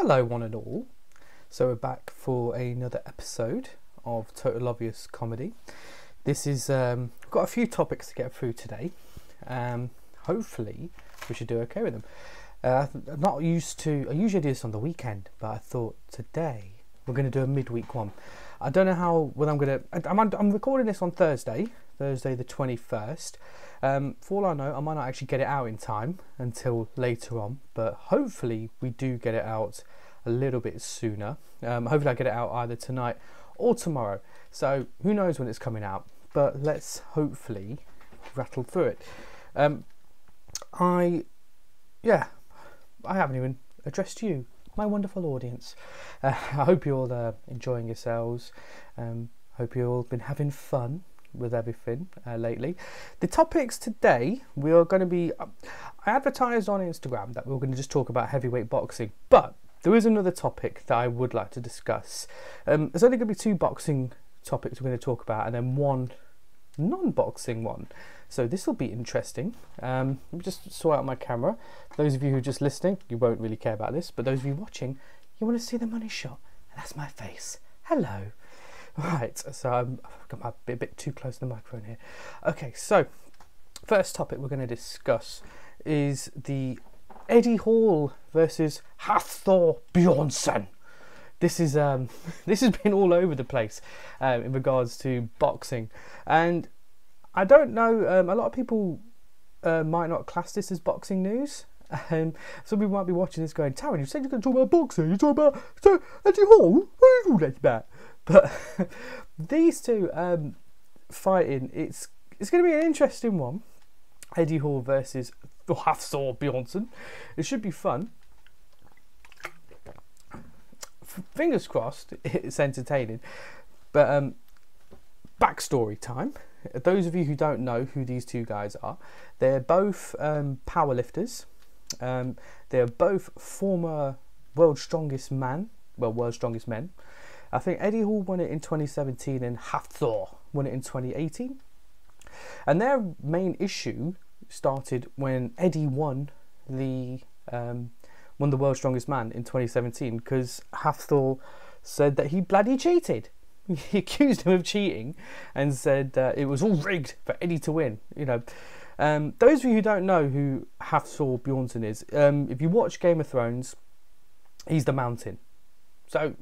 Hello one and all. So we're back for another episode of Total Obvious Comedy. This is got a few topics to get through today. Hopefully we should do okay with them. I'm not used to, I usually do this on the weekend, but I thought today we're going to do a midweek one. I don't know how, well I'm recording this on Thursday the 21st. For all I know, I might not actually get it out in time until later on, but hopefully we do get it out a little bit sooner. Hopefully I get it out either tonight or tomorrow. So who knows when it's coming out, but let's hopefully rattle through it. I haven't even addressed you, my wonderful audience. I hope you're all enjoying yourselves. Hope you've all been having fun with everything lately. The topics today, we are going to be, I advertised on Instagram that we were going to just talk about heavyweight boxing, but there is another topic that I would like to discuss. There's only going to be two boxing topics we're going to talk about and then one non-boxing one, so this will be interesting. Let me just sort out my camera. Those of you who are just listening, you won't really care about this, but those of you watching, you want to see the money shot, and that's my face. Hello. Right, so I've got a bit too close to the microphone here. Okay, so first topic we're going to discuss is the Eddie Hall versus Hafthor Bjornsson. This is this has been all over the place in regards to boxing, and I don't know. A lot of people might not class this as boxing news. Some people might be watching this going, "Tharun, you said you're going to talk about boxing. You talk about Eddie Hall. What are you talking about?" But these two fighting, it's going to be an interesting one. Eddie Hall versus Hafthor Bjornsson. It should be fun. Fingers crossed, it's entertaining. But backstory time. Those of you who don't know who these two guys are, they're both powerlifters. They're both former world's strongest men. I think Eddie Hall won it in 2017 and Hafthor won it in 2018. And their main issue started when Eddie won the world's strongest man in 2017, because Hafthor said that he bloody cheated. He accused him of cheating and said that it was all rigged for Eddie to win. You know, those of you who don't know who Hafthor Bjornsson is, if you watch Game of Thrones, he's the Mountain. So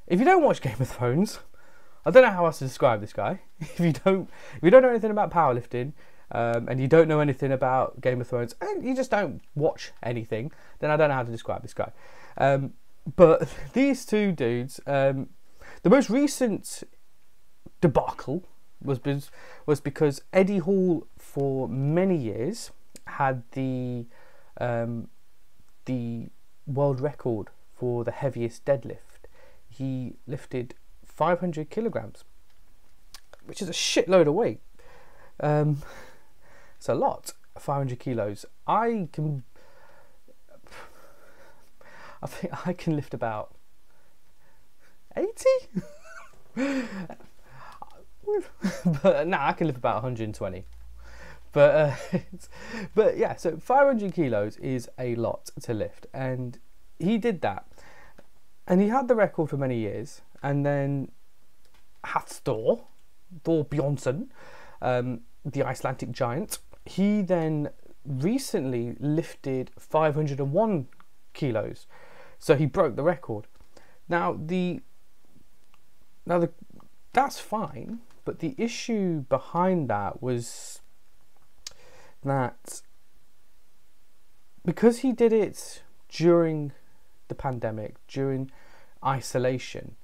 if you don't watch Game of Thrones, I don't know how else to describe this guy. If you don't know anything about powerlifting, and you don't know anything about Game of Thrones, and you just don't watch anything, then I don't know how to describe this guy. But these two dudes, the most recent debacle was because Eddie Hall for many years had the world record for the heaviest deadlift. He lifted 500 kilograms, which is a shitload of weight. It's a lot, 500 kilos. I think I can lift about 80. But no, I can lift about 120. But yeah, so 500 kilos is a lot to lift, and he did that. And he had the record for many years, and then Hafthor Bjornsson, the Icelandic giant, he then recently lifted 501 kilos, so he broke the record. Now that's fine, but the issue behind that was that because he did it during the pandemic, during isolation,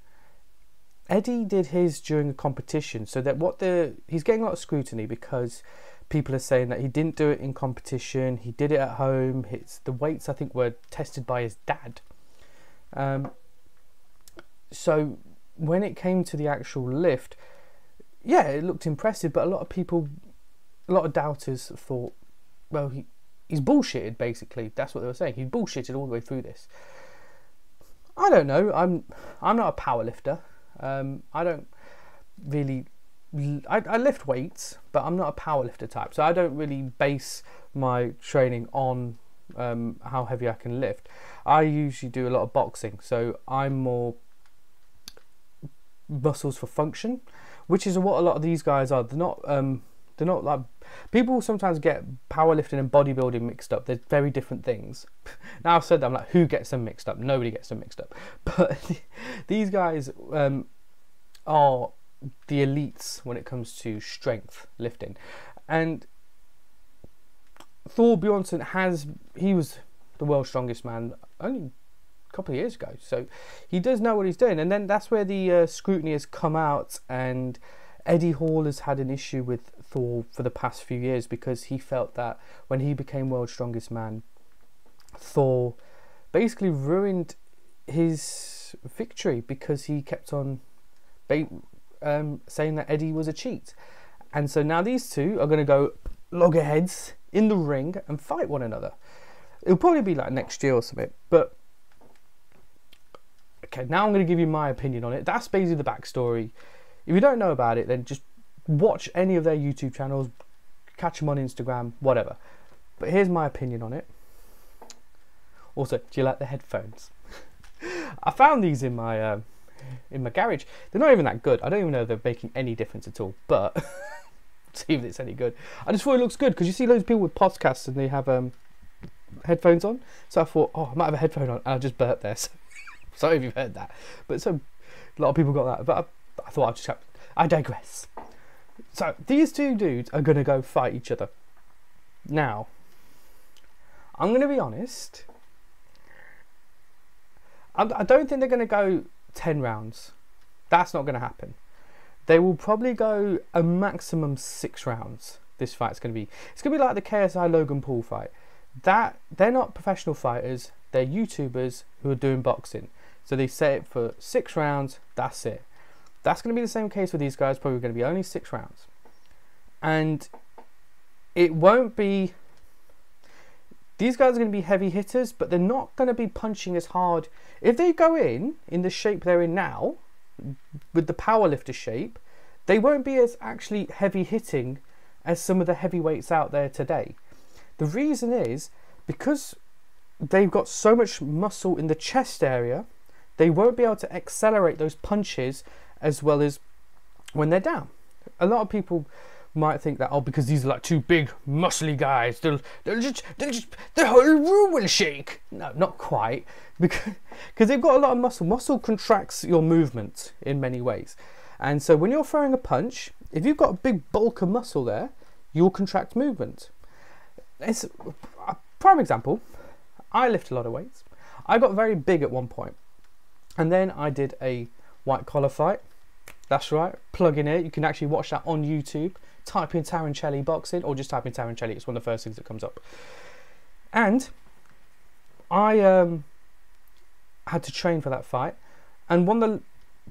Eddie did his during a competition, so that he's getting a lot of scrutiny because people are saying that he didn't do it in competition, he did it at home. The weights, I think, were tested by his dad. So when it came to the actual lift, yeah, it looked impressive, but a lot of doubters thought, well, he's bullshitted, basically. That's what they were saying. He bullshitted all the way through this. I don't know. I'm not a power lifter. I don't really. I lift weights, but I'm not a power lifter type. So I don't really base my training on how heavy I can lift. I usually do a lot of boxing, so I'm more muscles for function, which is what a lot of these guys are. They're not like, people sometimes get powerlifting and bodybuilding mixed up. They're very different things. Now I've said that, I'm like, who gets them mixed up? Nobody gets them mixed up. But these guys are the elites when it comes to strength lifting. And Hafthor Bjornsson he was the world's strongest man only a couple of years ago, so he does know what he's doing. And then that's where the scrutiny has come out, and Eddie Hall has had an issue with Thor for the past few years because he felt that when he became world's strongest man, Thor basically ruined his victory because he kept on saying that Eddie was a cheat. And so now these two are going to go loggerheads in the ring and fight one another. It'll probably be like next year or something. But okay, now I'm going to give you my opinion on it. That's basically the backstory. If you don't know about it, then just watch any of their YouTube channels, catch them on Instagram, whatever. But here's my opinion on it. Also, do you like the headphones? I found these in my garage. They're not even that good. I don't even know if they're making any difference at all. But see if it's any good. I just thought it looks good because you see loads of people with podcasts and they have headphones on. So I thought, oh, I might have a headphone on. And I just burped there. So sorry if you've heard that. But so a lot of people got that. But I thought I'd just have, I digress. So these two dudes are going to go fight each other. Now, I'm going to be honest. I don't think they're going to go 10 rounds. That's not going to happen. They will probably go a maximum 6 rounds. This fight's going to be. It's going to be like the KSI Logan Paul fight. That they're not professional fighters. They're YouTubers who are doing boxing. So they set it for 6 rounds. That's it. That's going to be the same case with these guys. Probably going to be only 6 rounds. And it won't be... These guys are going to be heavy hitters, but they're not going to be punching as hard. If they go in the shape they're in now, with the powerlifter shape, they won't be as actually heavy hitting as some of the heavyweights out there today. The reason is because they've got so much muscle in the chest area, they won't be able to accelerate those punches as well as when they're down. A lot of people might think that, oh, because these are like 2 big muscly guys, they'll just the whole room will shake. No, not quite, because they've got a lot of muscle. Muscle contracts your movement in many ways, and so when you're throwing a punch, if you've got a big bulk of muscle there, you'll contract movement. It's a prime example. I lift a lot of weights. I got very big at one point, and then I did a white collar fight. That's right, plug in here. You can actually watch that on YouTube. Type in Tharun Chelley boxing, or just type in Tharun Chelley. It's one of the first things that comes up. And I had to train for that fight, and one of the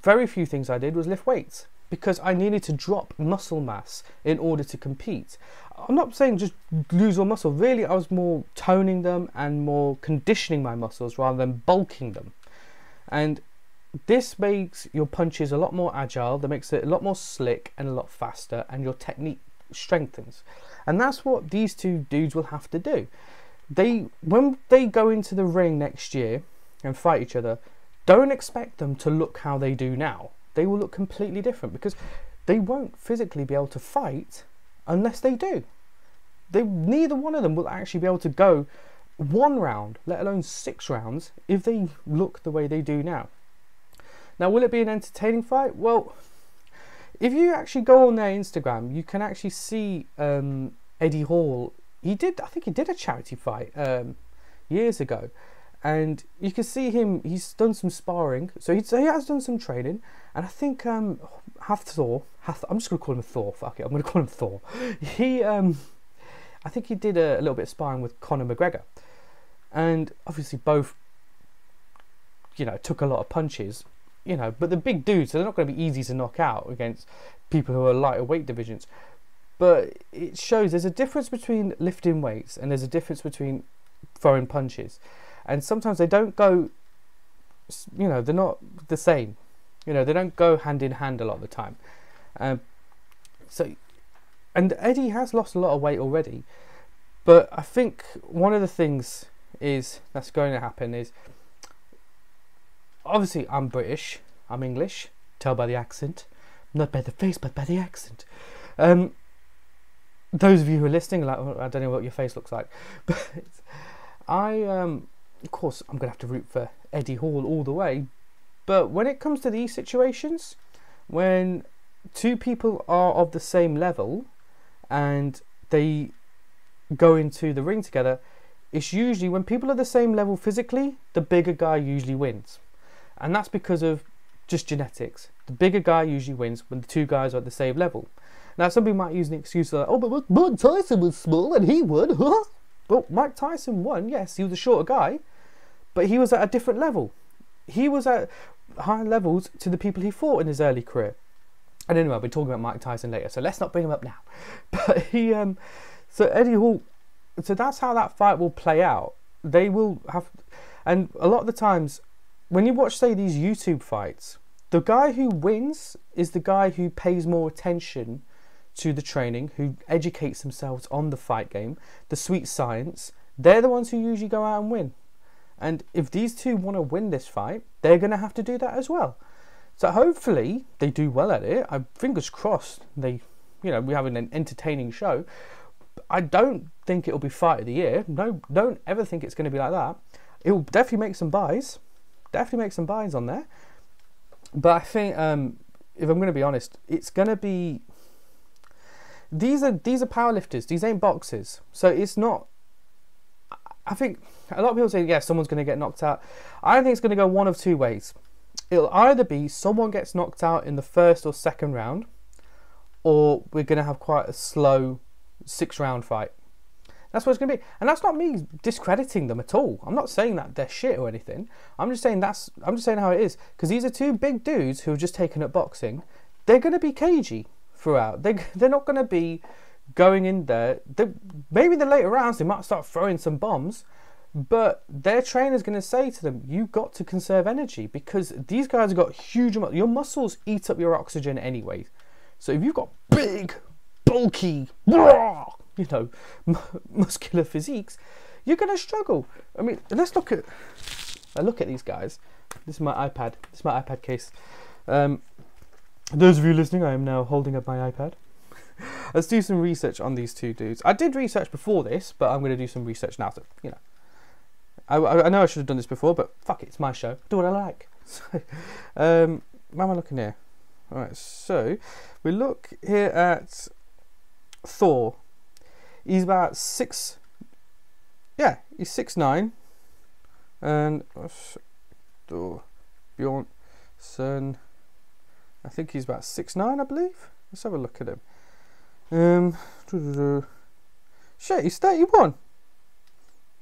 very few things I did was lift weights because I needed to drop muscle mass in order to compete. I'm not saying just lose all muscle. Really, I was more toning them and more conditioning my muscles rather than bulking them. And this makes your punches a lot more agile, that makes it a lot more slick and a lot faster, and your technique strengthens. And that's what these two dudes will have to do. When they go into the ring next year and fight each other, don't expect them to look how they do now. They will look completely different because they won't physically be able to fight unless they do. Neither one of them will actually be able to go 1 round, let alone 6 rounds, if they look the way they do now. Now, will it be an entertaining fight? Well, if you actually go on their Instagram, you can actually see Eddie Hall. I think he did a charity fight years ago. And you can see him, he's done some sparring. So he has done some training. And I think Hafthor, I'm just going to call him Thor, fuck it, I'm going to call him Thor. I think he did a little bit of sparring with Conor McGregor. And obviously both, took a lot of punches. But the big dudes, so they're not going to be easy to knock out against people who are lighter weight divisions. But it shows there's a difference between lifting weights and there's a difference between throwing punches. And sometimes they don't go, they're not the same. They don't go hand in hand a lot of the time. And Eddie has lost a lot of weight already. But I think one of the things that's going to happen is, obviously I'm British, I'm English, tell by the accent, not by the face but by the accent. Those of you who are listening, like, I don't know what your face looks like, but of course I'm gonna have to root for Eddie Hall all the way. But when it comes to these situations, when two people are of the same level and they go into the ring together, it's usually when people are the same level physically, the bigger guy usually wins. And that's because of just genetics. The bigger guy usually wins when the two guys are at the same level. Now, some people might use an excuse like, oh, but Mike Tyson was small and he won. Well, Mike Tyson won, yes, he was a shorter guy, but he was at a different level. He was at higher levels to the people he fought in his early career. And anyway, I'll be talking about Mike Tyson later, so let's not bring him up now. But so Eddie Hall, so that's how that fight will play out. They will have, and a lot of the times, when you watch, say, these YouTube fights, the guy who wins is the guy who pays more attention to the training, who educates themselves on the fight game, the sweet science. They're the ones who usually go out and win. And if these two want to win this fight, they're going to have to do that as well. So hopefully they do well at it. Fingers crossed we have an entertaining show. I don't think it'll be fight of the year. No, don't ever think it's going to be like that. It will definitely make some buys. Definitely make some buys on there. But I think, if I'm going to be honest, it's going to be... These are powerlifters. These ain't boxers. So it's not... I think a lot of people say, yeah, someone's going to get knocked out. I think it's going to go one of two ways. It'll either be someone gets knocked out in the first or second round, or we're going to have quite a slow 6-round fight. That's what it's going to be. And that's not me discrediting them at all. I'm not saying that they're shit or anything. I'm just saying how it is. Because these are two big dudes who have just taken up boxing. They're going to be cagey throughout. They're not going to be going in there. Maybe in the later rounds they might start throwing some bombs, but their trainer's going to say to them, you've got to conserve energy, because these guys have got huge amounts. Your muscles eat up your oxygen anyway. So if you've got big, bulky, muscular physiques, you're going to struggle. I mean, let's look at these guys. This is my iPad. This is my iPad case. Those of you listening, I am now holding up my iPad. Let's do some research on these two dudes. I did research before this, but I'm going to do some research now. So, I know I should have done this before, but fuck it, it's my show. Do what I like. So, where am I looking here? All right, so we look here at Thor. He's about 6. Yeah, he's 6'9", and Hafthor Bjornsson, I think he's about 6'9", I believe. Let's have a look at him. Shit, he's 31.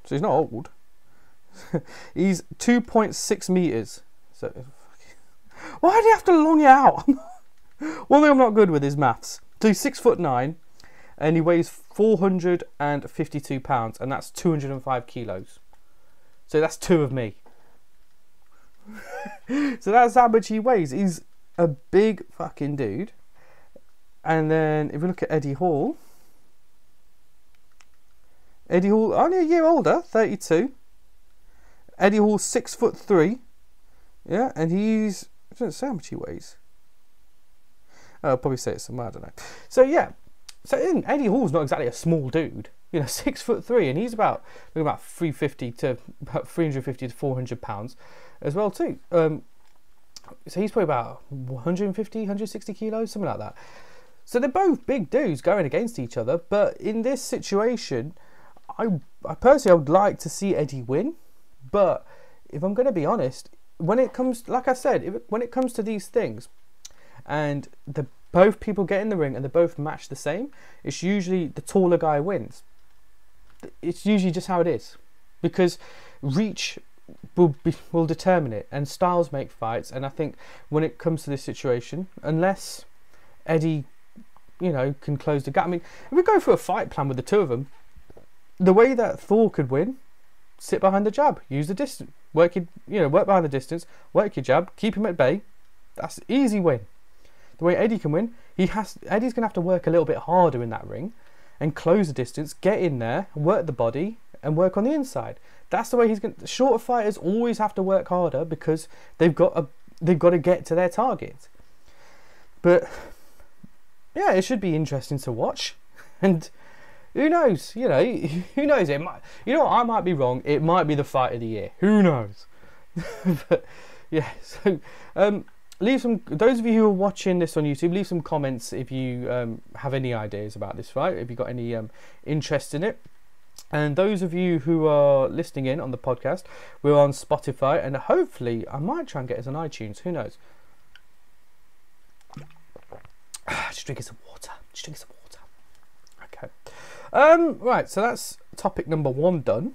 So he's not old. He's 2.6 meters. So why do you have to long it out? One thing I'm not good with is maths. So he's 6'9", and he weighs 452 pounds, and that's 205 kilos. So that's 2 of me. So that's how much he weighs. He's a big fucking dude. And then if we look at Eddie Hall only a year older, 32. Eddie Hall's 6'3". Yeah, and he's, I don't say how much he weighs. I'll probably say it somewhere, I don't know. So yeah, so Eddie Hall's not exactly a small dude. 6'3", and he's about 350 to 400 pounds as well too. So he's probably about 150, 160 kilos, something like that. So they're both big dudes going against each other. But in this situation, I personally would like to see Eddie win. But if I'm going to be honest, when it comes, like I said, when it comes to these things, and both people get in the ring and they both match the same, it's usually the taller guy wins. It's usually just how it is, because reach will determine it, and styles make fights. And I think when it comes to this situation, unless Eddie, can close the gap. I mean, if we go for a fight plan with the two of them, the way that Thor could win, sit behind the jab, use the distance, work behind the distance, work your jab, keep him at bay. That's an easy win. The way Eddie can win, Eddie's gonna have to work a little bit harder in that ring and close the distance, get in there, work the body, and work on the inside. That's the way he's going. Shorter fighters always have to work harder because they've got to get to their target. But yeah, it should be interesting to watch, and who knows? You know, who knows? It might. You know what? I might be wrong. It might be the fight of the year. Who knows? But yeah. So leave some. Those of you who are watching this on YouTube, leave some comments if you have any ideas about this fight. If you've got any interest in it. And those of you who are listening in on the podcast, we're on Spotify, and hopefully I might try and get us on iTunes. Who knows? Just drinking some water. Okay. Right, so that's topic number 1 done.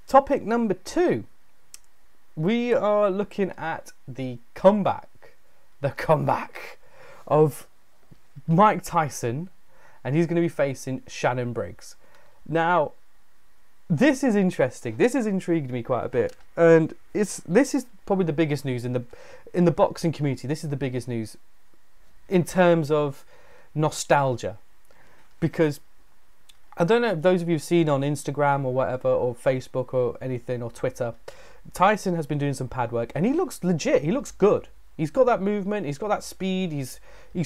Topic number 2. We are looking at the comeback of Mike Tyson, and he's going to be facing Shannon Briggs. Now, this is interesting. This has intrigued me quite a bit, and this is probably the biggest news in the boxing community. This is the biggest news in terms of nostalgia, because I don't know if those of you have seen on Instagram or whatever, or Facebook or anything, or Twitter, Tyson has been doing some pad work, and he looks legit. He looks good. He's got that movement. He's got that speed. He's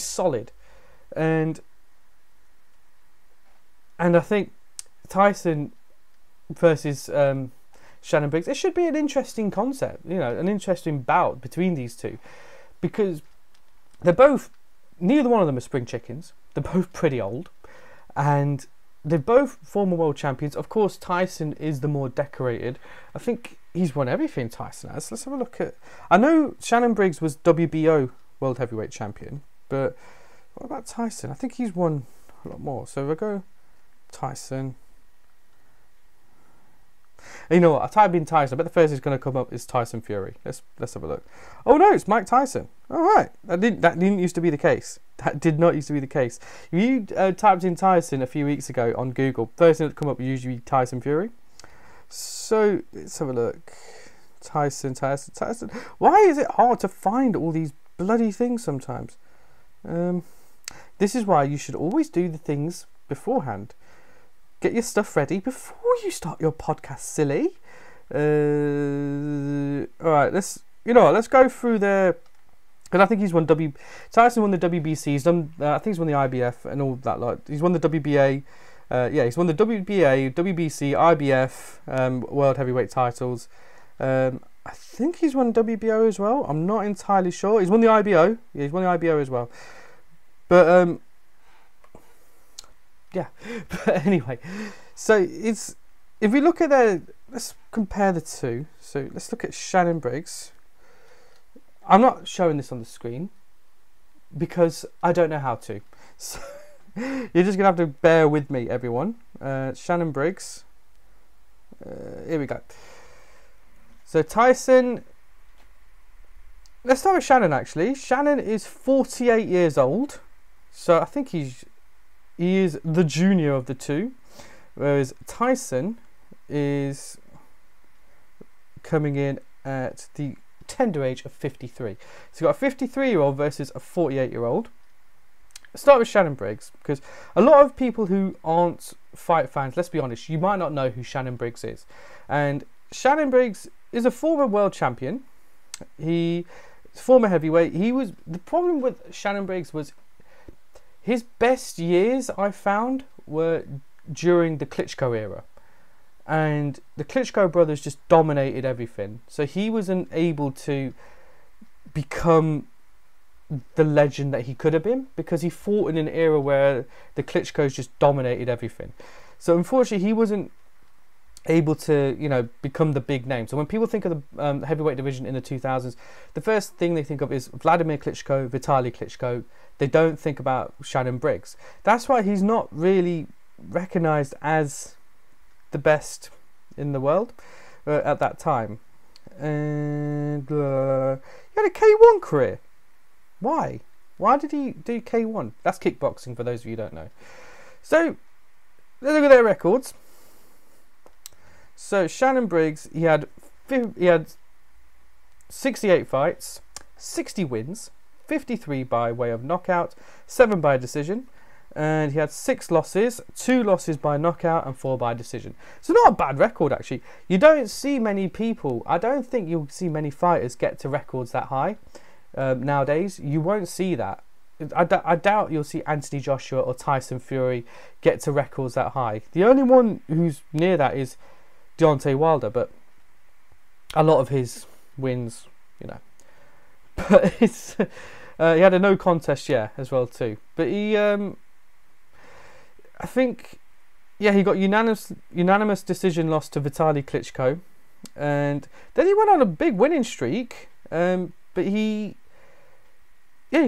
solid, and I think Tyson versus Shannon Briggs, it should be an interesting concept, you know, an interesting bout between these two, because neither one of them are spring chickens. They're both pretty old, and they're both former world champions. Of course, Tyson is the more decorated. I think he's won everything, Tyson has. Let's have a look at... I know Shannon Briggs was WBO world heavyweight champion, but what about Tyson? I think he's won a lot more. So we'll go... Tyson. And you know what? I type in Tyson. I bet the first is going to come up is Tyson Fury. Let's have a look. Oh no, it's Mike Tyson. All right, that didn't used to be the case. That did not used to be the case. If you typed in Tyson a few weeks ago on Google, first thing that come up was usually Tyson Fury. So let's have a look. Tyson. Why is it hard to find all these bloody things sometimes? This is why you should always do the things beforehand. Get your stuff ready before you start your podcast, silly. All right, let's go through the... Because I think he's won Tyson won the WBC. He's done. I think he's won the IBF and all that. Like, he's won the WBA. Yeah, he's won the WBA, WBC, IBF, world heavyweight titles. I think he's won WBO as well. I'm not entirely sure. He's won the IBO. Yeah, he's won the IBO as well. But yeah. But anyway, so if we look at let's compare the two. So let's look at Shannon Briggs. I'm not showing this on the screen because I don't know how to. So you're just gonna have to bear with me, everyone. Shannon Briggs. Here we go. So Tyson. Let's start with Shannon. Actually, Shannon is 48 years old, so I think he is the junior of the two, whereas Tyson is coming in at the tender age of 53. So you've got a 53-year-old versus a 48-year-old. Start with Shannon Briggs, because a lot of people who aren't fight fans, let's be honest, you might not know who Shannon Briggs is. And Shannon Briggs is a former world champion. He's former heavyweight. The problem with Shannon Briggs was his best years, I found, were during the Klitschko era. And the Klitschko brothers just dominated everything. So he wasn't able to become the legend that he could have been, because he fought in an era where the Klitschkos just dominated everything. So unfortunately, he wasn't able to, you know, become the big name. So when people think of the heavyweight division in the 2000s, the first thing they think of is Vladimir Klitschko, Vitaly Klitschko. They don't think about Shannon Briggs. That's why he's not really recognized as the best in the world at that time. And he had a K1 career. Why did he do K1? That's kickboxing, for those of you who don't know. So let's look at their records. So Shannon Briggs, he had 68 fights, 60 wins, 53 by way of knockout, 7 by decision. and he had 6 losses, 2 losses by knockout and 4 by decision. So not a bad record, actually. You don't see many people, I don't think you'll see many fighters get to records that high nowadays. You won't see that. I doubt you'll see Anthony Joshua or Tyson Fury get to records that high. The only one who's near that is Deontay Wilder, but a lot of his wins, you know. But it's he had a no contest, yeah, as well too. But he, I think, yeah, he got unanimous decision loss to Vitaly Klitschko, and then he went on a big winning streak. But he's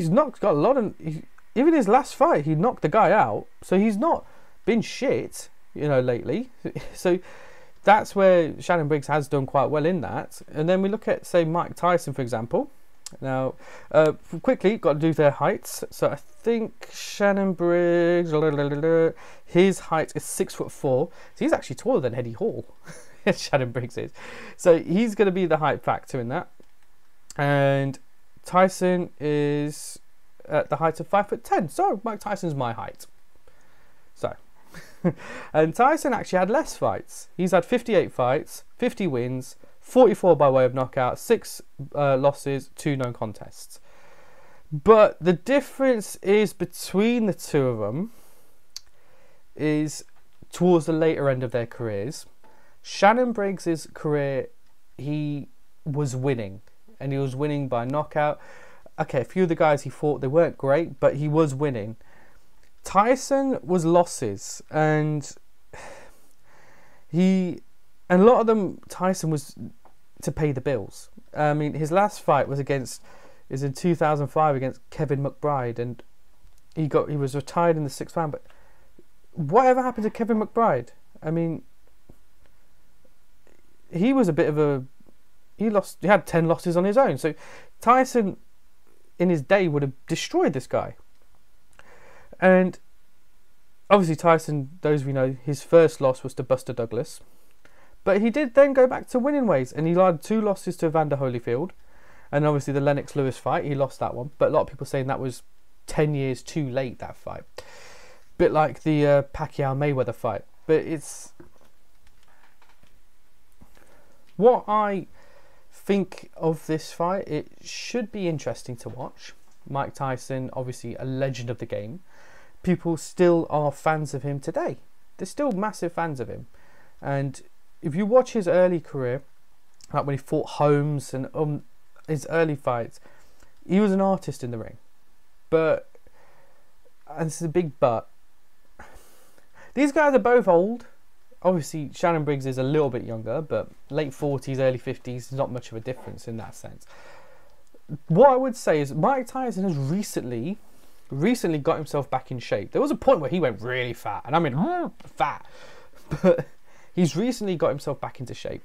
got a lot of. Even his last fight, he knocked the guy out. So he's not been shit, you know, lately. So that's where Shannon Briggs has done quite well in that. And then we look at, say, Mike Tyson, for example. Now, quickly, got to do their heights. So I think Shannon Briggs, his height is 6'4". So he's actually taller than Eddie Hall. Shannon Briggs is. So he's going to be the height factor in that. And Tyson is at the height of 5'10". So Mike Tyson's my height. So, and Tyson actually had less fights. He's had 58 fights, 50 wins, 44 by way of knockout, 6 losses, 2 no contests. But the difference is between the two of them is towards the later end of their careers. Shannon Briggs' career, he was winning, and he was winning by knockout. Okay, a few of the guys he fought, they weren't great, but he was winning. Tyson was losses, and a lot of them, Tyson was to pay the bills. I mean, his last fight was in 2005 against Kevin McBride, and he was retired in the 6th round. But whatever happened to Kevin McBride? I mean, he was a bit of a, he had 10 losses on his own. So Tyson, in his day, would have destroyed this guy. And obviously Tyson, those we know, his first loss was to Buster Douglas. But he did then go back to winning ways, and he had 2 losses to Evander Holyfield. And obviously the Lennox Lewis fight, he lost that one. But a lot of people saying that was 10 years too late, that fight. Bit like the Pacquiao-Mayweather fight. But it's... what I think of this fight, it should be interesting to watch. Mike Tyson, obviously a legend of the game. People still are fans of him today. They're still massive fans of him. And if you watch his early career, like when he fought Holmes and his early fights, he was an artist in the ring. But, and this is a big but, these guys are both old. Obviously Shannon Briggs is a little bit younger, but late 40s, early 50s, not much of a difference in that sense. What I would say is Mike Tyson has recently got himself back in shape. There was a point where he went really fat, and I mean fat, but he's recently got himself back into shape.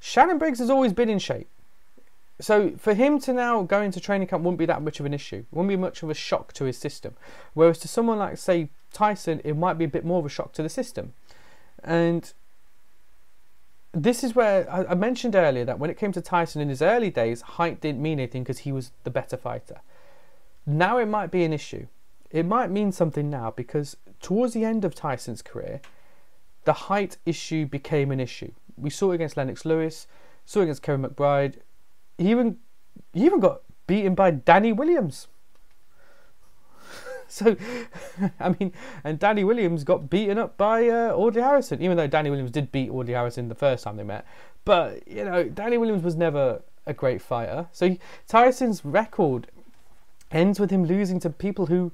Shannon Briggs has always been in shape. So for him to now go into training camp wouldn't be that much of an issue. It wouldn't be much of a shock to his system. Whereas to someone like, say, Tyson, it might be a bit more of a shock to the system. And this is where I mentioned earlier that when it came to Tyson in his early days, height didn't mean anything because he was the better fighter. Now it might be an issue. It might mean something now, because towards the end of Tyson's career, the height issue became an issue. We saw it against Lennox Lewis, saw it against Kevin McBride. He even got beaten by Danny Williams. So, I mean, and Danny Williams got beaten up by Audley Harrison, even though Danny Williams did beat Audley Harrison the first time they met. But, you know, Danny Williams was never a great fighter. So Tyson's record ends with him losing to people who,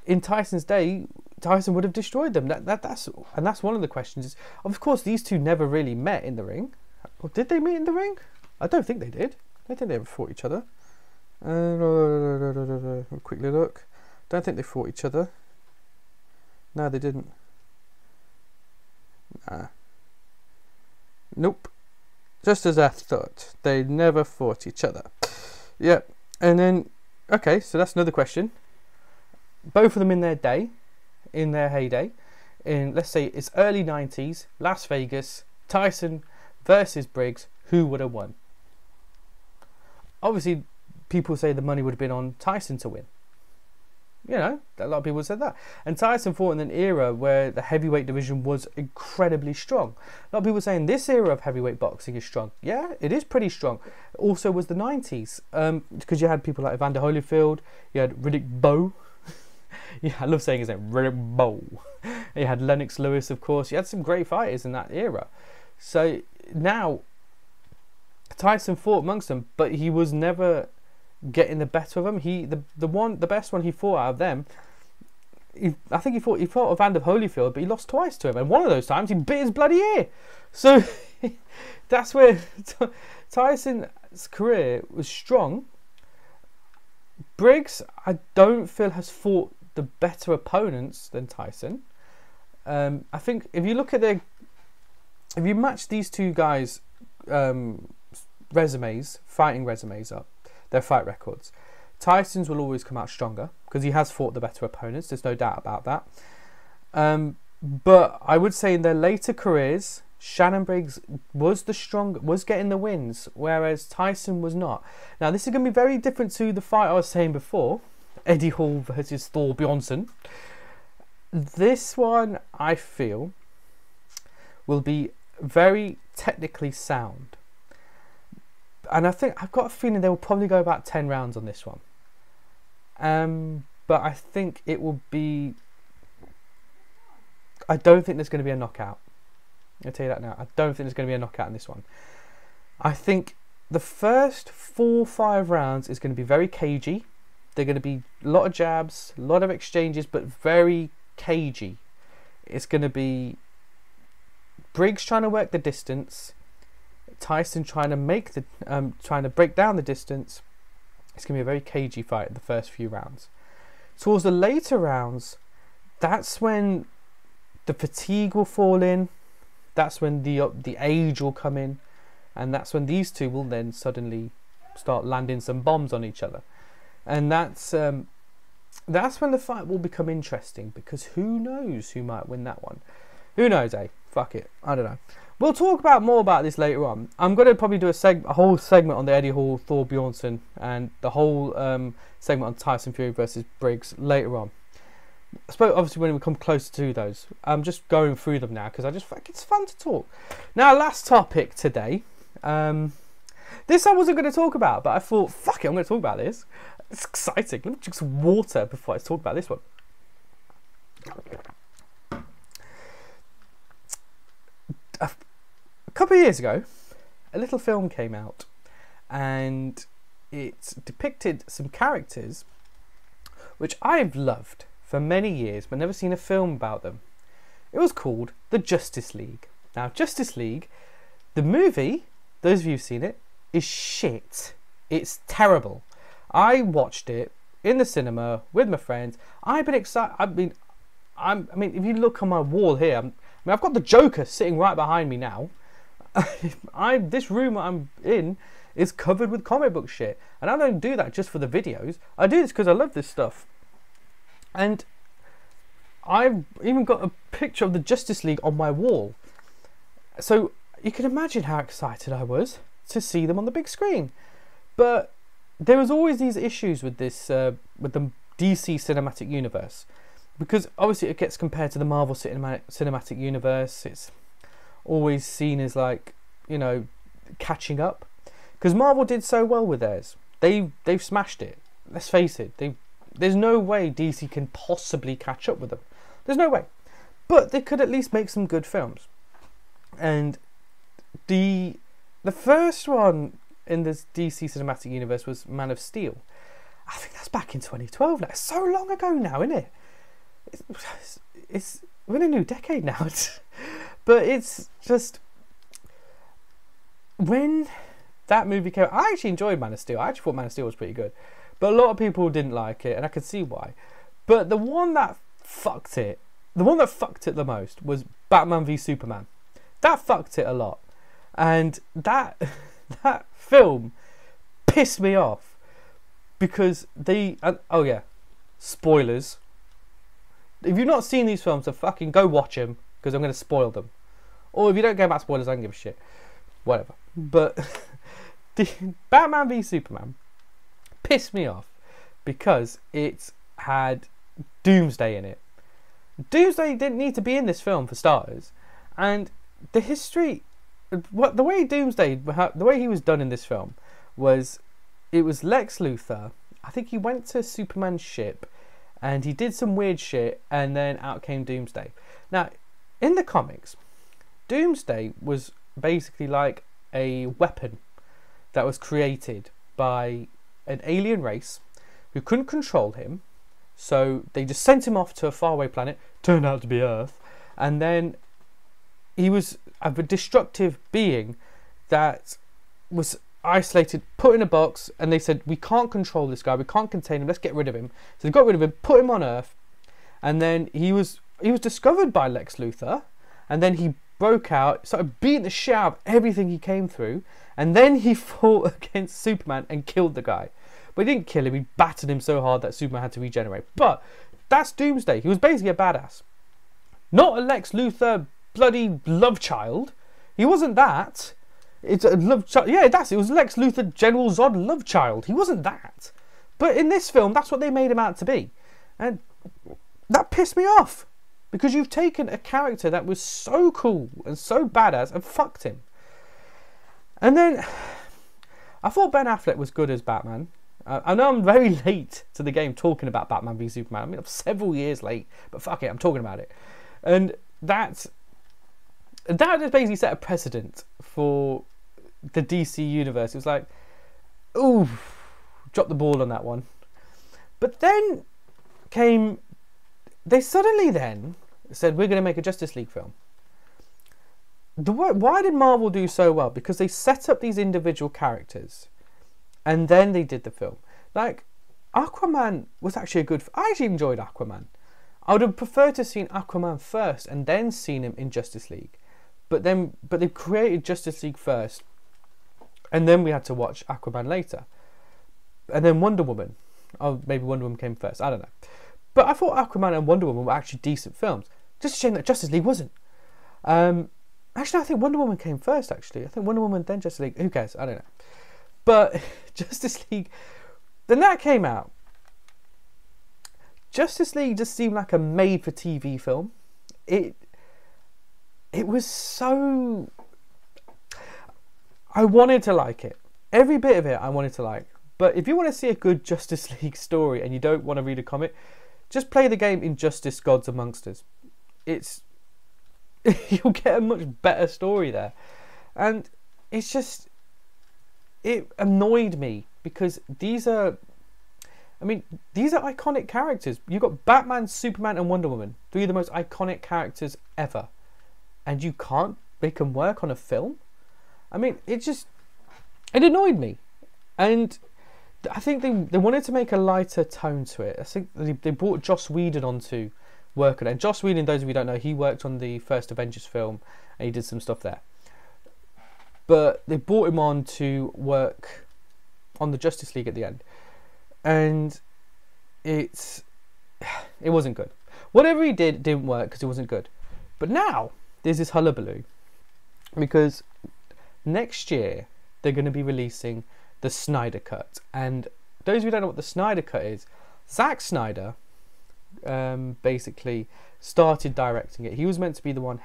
in Tyson's day, Tyson would have destroyed them. That's one of the questions. Is, of course, these two never really met in the ring. Or did they meet in the ring? I don't think they did. I don't think they ever fought each other. Quickly look. Don't think they fought each other. No, they didn't. Nah. Nope. Just as I thought. They never fought each other. Yeah. And then, okay, so that's another question. Both of them in their day, in their heyday, in, let's say, it's early 90s, Las Vegas, Tyson versus Briggs, who would have won? Obviously, people say the money would have been on Tyson to win. You know, a lot of people said that. And Tyson fought in an era where the heavyweight division was incredibly strong. A lot of people saying this era of heavyweight boxing is strong. Yeah, it is pretty strong. Also was the 90s. Because you had people like Evander Holyfield, you had Riddick Bowe. Yeah, I love saying his name, Riddick Bowe. You had Lennox Lewis, of course. You had some great fighters in that era. So now, Tyson fought amongst them, but he was never getting the better of them. The best one he fought out of them, I think he fought Evander Holyfield, but he lost twice to him, and one of those times he bit his bloody ear. So that's where Tyson's career was strong. Briggs, I don't feel has fought the better opponents than Tyson. I think if you look at if you match these two guys' fighting resumes up, their fight records, Tyson's will always come out stronger because he has fought the better opponents. There's no doubt about that. But I would say in their later careers, Shannon Briggs was getting the wins, whereas Tyson was not. Now this is going to be very different to the fight I was saying before, Eddie Hall versus Hafthor Bjornsson. This one I feel will be very technically sound. And I've got a feeling they will probably go about 10 rounds on this one. But I think it will be... I don't think there's going to be a knockout. I'll tell you that now. I don't think there's going to be a knockout in this one. I think the first 4 or 5 rounds is going to be very cagey. They're going to be a lot of jabs, a lot of exchanges, but very cagey. It's going to be Briggs trying to work the distance, Tyson trying to break down the distance. It's going to be a very cagey fight in the first few rounds. Towards the later rounds, that's when the fatigue will fall in. That's when the age will come in, and that's when these two will then suddenly start landing some bombs on each other, and that's when the fight will become interesting, because who knows who might win that one? Who knows, eh? Fuck it, I don't know. We'll talk more about this later on. I'm going to probably do a whole segment on the Eddie Hall, Hafthor Bjornsson, and the whole segment on Tyson Fury versus Briggs later on. I suppose obviously when we come closer to those. I'm just going through them now because I just think it's fun to talk. Now, last topic today. This I wasn't going to talk about, but I thought, fuck it, I'm going to talk about this. It's exciting. Let me drink some water before I talk about this one. A couple of years ago, a little film came out, and it depicted some characters which I've loved for many years but never seen a film about them. It was called The Justice League. Now, Justice League, the movie, those of you who've seen it, is shit. It's terrible. I watched it in the cinema with my friends. I've been excited. I mean, if you look on my wall here, I've got the Joker sitting right behind me now. This room I'm in is covered with comic book shit, and I don't do that just for the videos. I do this because I love this stuff. And I've even got a picture of the Justice League on my wall. So you can imagine how excited I was to see them on the big screen. But there was always these issues with this, with the DC cinematic universe. Because obviously it gets compared to the Marvel cinematic universe. It's always seen as, like, you know, catching up. Because Marvel did so well with theirs. They've smashed it. Let's face it. There's no way DC can possibly catch up with them. There's no way. But they could at least make some good films. And the first one in this DC cinematic universe was Man of Steel. I think that's back in 2012 now. It's so long ago now, isn't it? We're in a new decade now. But it's just... When that movie came out, I actually enjoyed Man of Steel. I actually thought Man of Steel was pretty good. But a lot of people didn't like it, and I could see why. But the one that fucked it the most was Batman v Superman. That fucked it a lot. And that film pissed me off. Because oh yeah, spoilers. If you've not seen these films, then fucking go watch them, because I'm going to spoil them. Or if you don't care about spoilers, I don't give a shit. Whatever. But the Batman v Superman pissed me off because it had Doomsday in it. Doomsday didn't need to be in this film for starters, and the history, the way he was done in this film was, it was Lex Luthor. I think he went to Superman's ship, and he did some weird shit, and then out came Doomsday. Now, in the comics, Doomsday was basically like a weapon that was created by an alien race who couldn't control him, so they just sent him off to a faraway planet, turned out to be Earth, and then he was a destructive being that was isolated, put in a box, and they said, we can't control this guy, we can't contain him, let's get rid of him. So they got rid of him, put him on Earth, and then he was discovered by Lex Luthor, and then he broke out, started beating the shit out of everything he came through, and then he fought against Superman and killed the guy. But he didn't kill him, he battered him so hard that Superman had to regenerate. But that's Doomsday. He was basically a badass. Not a Lex Luthor bloody love child. He wasn't that. It's a love child. Yeah, it was Lex Luthor General Zod love child. He wasn't that. But in this film, that's what they made him out to be. And that pissed me off. Because you've taken a character that was so cool and so badass and fucked him. And then, I thought Ben Affleck was good as Batman. I know I'm very late to the game talking about Batman v Superman. I mean, I'm several years late, but fuck it, I'm talking about it. And that just basically set a precedent for the DC universe. It was like, ooh, dropped the ball on that one. But then they suddenly then said, we're going to make a Justice League film. Why did Marvel do so well? Because they set up these individual characters, and then they did the film. Like, Aquaman was actually a good... I actually enjoyed Aquaman. I would have preferred to have seen Aquaman first and then seen him in Justice League. But they created Justice League first, and then we had to watch Aquaman later. And then Wonder Woman. Oh, maybe Wonder Woman came first. I don't know. But I thought Aquaman and Wonder Woman were actually decent films. Just a shame that Justice League wasn't. Actually, I think Wonder Woman came first, actually. I think Wonder Woman, then Justice League. Who cares? I don't know. But Justice League... Then that came out. Justice League just seemed like a made-for-TV film. It was so... I wanted to like it. Every bit of it I wanted to like. But if you want to see a good Justice League story and you don't want to read a comic, just play the game Injustice Gods Amongst Us. You'll get a much better story there. And it's just... It annoyed me because these are iconic characters. You've got Batman, Superman and Wonder Woman. 3 of the most iconic characters ever. And you can't make them work on a film? I mean, it annoyed me. And I think they wanted to make a lighter tone to it. I think they brought Joss Whedon on to work on it. And Joss Whedon, those of you who don't know, he worked on the first Avengers film and he did some stuff there. But they brought him on to work on the Justice League at the end. And it wasn't good. Whatever he did didn't work because it wasn't good. But now there's this hullabaloo because next year they're going to be releasing the Sneyder Cut. And those of you who don't know what the Sneyder Cut is, Zack Sneyder basically started directing it. He was meant to be the one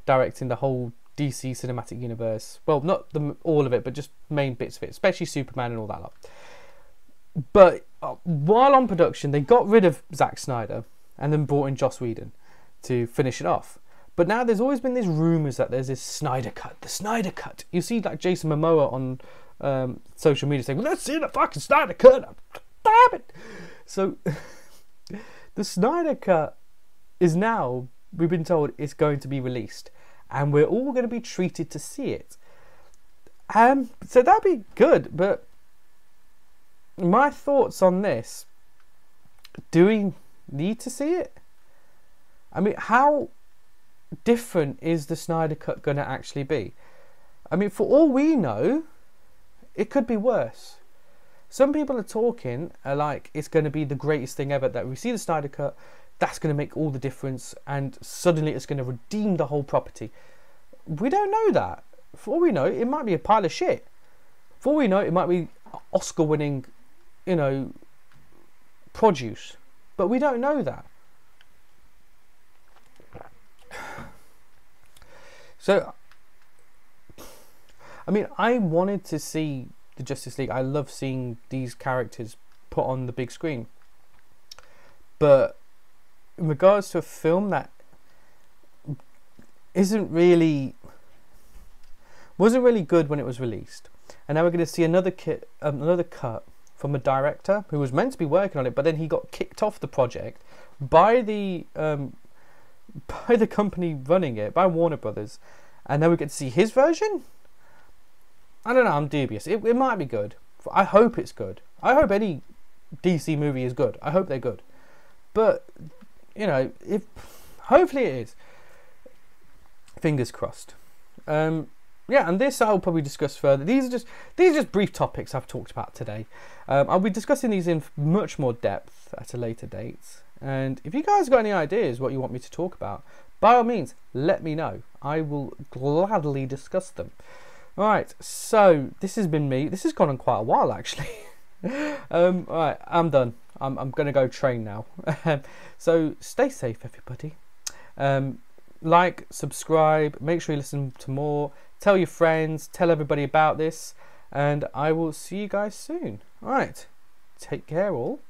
directing the whole DC cinematic universe. Well, not all of it, but just main bits of it, especially Superman and all that lot. But while on production, they got rid of Zack Sneyder and then brought in Joss Whedon to finish it off. But now there's always been these rumours that there's this Sneyder Cut, the Sneyder Cut. You see like Jason Momoa on social media saying, well, let's see the fucking Sneyder Cut. Damn it. So the Sneyder Cut is now, we've been told, it's going to be released. And we're all going to be treated to see it. So that'd be good, but my thoughts on this, do we need to see it? I mean, how different is the Sneyder Cut going to actually be? I mean, for all we know, it could be worse. Some people are talking like it's going to be the greatest thing ever, that we see the Sneyder Cut, that's going to make all the difference, and suddenly it's going to redeem the whole property. We don't know that. For all we know, it might be a pile of shit. For all we know, it might be Oscar-winning, produce. But we don't know that. So, I mean, I wanted to see the Justice League. I love seeing these characters put on the big screen. But in regards to a film that wasn't really good when it was released, and now we're going to see another cut from a director who was meant to be working on it, but then he got kicked off the project by the company running it, by Warner Brothers, and then we get to see his version. I don't know, I'm dubious. It might be good. I hope it's good. I hope any DC movie is good. I hope they're good. But, you know, hopefully it is. Fingers crossed. Yeah, and this I'll probably discuss further. These are just brief topics I've talked about today. I'll be discussing these in much more depth at a later date. And if you guys got any ideas what you want me to talk about, by all means, let me know. I will gladly discuss them. Alright, so this has been me. This has gone on quite a while, actually. Alright, I'm done. I'm going to go train now. So stay safe, everybody. Like, subscribe, make sure you listen to more. Tell your friends, tell everybody about this. And I will see you guys soon. Alright, take care all.